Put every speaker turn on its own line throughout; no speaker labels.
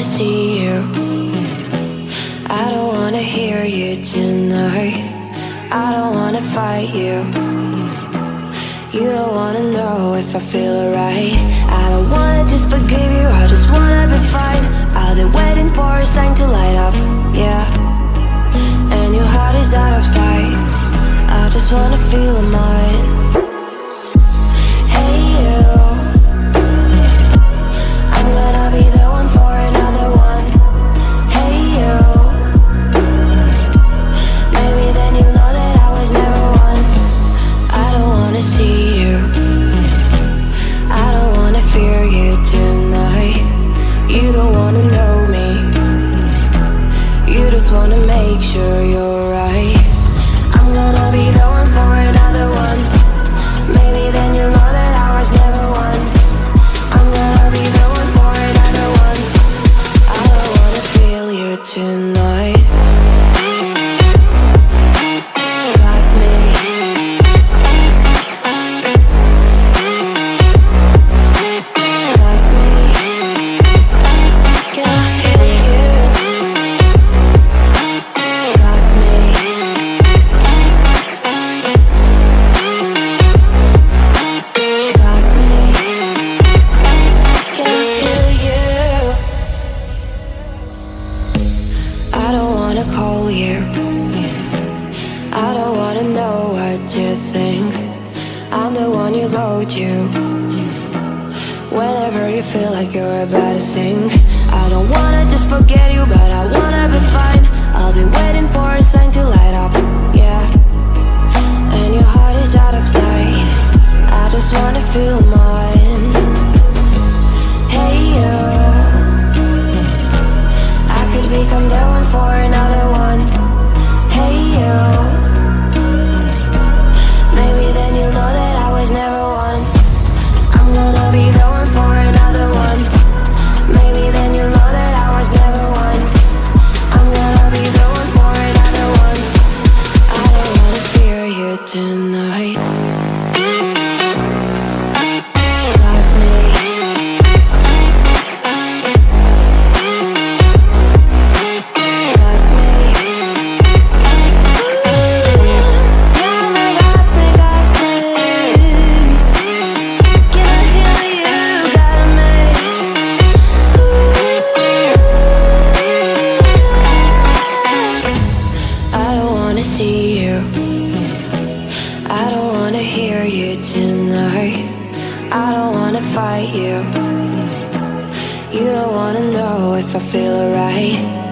see you. I don't wanna hear you tonight. I don't wanna fight you. You don't wanna know if I feel alright. I don't wanna just forgive you, I just wanna be fine. I'll be waiting for a sign to light up, yeah. And your heart is out of sight. I just wanna feel mine. Hey you, I'm gonna be the one for another one. Hey you, maybe then you'll know that I was never one. I don't wanna see you, I don't wanna fear you tonight. You don't wanna know me, you just wanna make sure you're right. I'm gonna be the one for another one. Maybe then you'll know that I was never one. I'm gonna be the one for another one. I don't wanna feel you tonight. Got me. Got me. Can I hear you? Got me. Got me. Can I hear you? I don't wanna call you. I don't wanna know what you think. I'm the one you go to whenever you feel like you're about to sink. I don't wanna just forget you, but I wanna be fine. I'll be waiting for a sign to light up, yeah. And your heart is out of sight. I just wanna feel mine. Hey you, I could become the one for another one. Hey you, maybe then you'll know that I was never one. I'm gonna be the one for another one. Maybe then you'll know that I was never one. I'm gonna be the one for another one. wanna hear you tonight. I don't wanna fight you. You don't wanna know if I feel alright.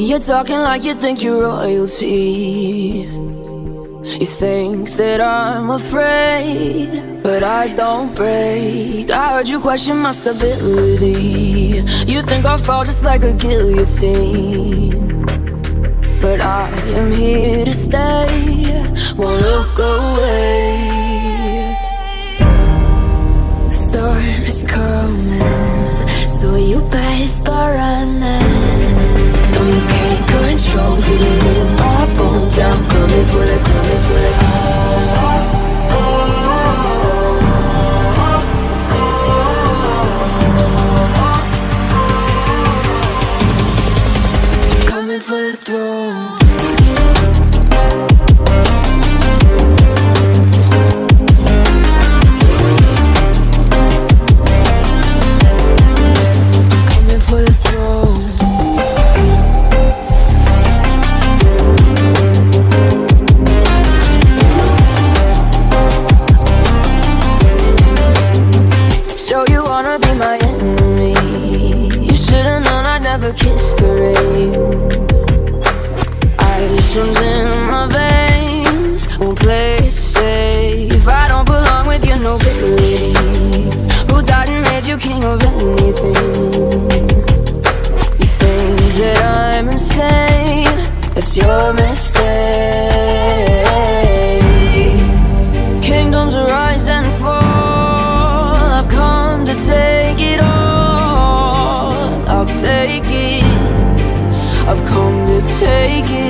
You're talking like you think you're royalty. You think that I'm afraid, but I don't break. I heard you question my stability. You think I'll fall just like a guillotine, but I am here to stay, won't look away.
The storm is coming, so you better start running. No, you can't control, feel it in my bones. I'm coming for the, coming for the. Coming for the throne.
Kiss the rain. Ice runs in my veins. Won't play it safe. I don't belong with your nobility. Who died and made you king of anything? You think that I'm insane? That's your mistake. Kingdoms rise and fall. I've come to take it all. I'll take it. I've come to take it.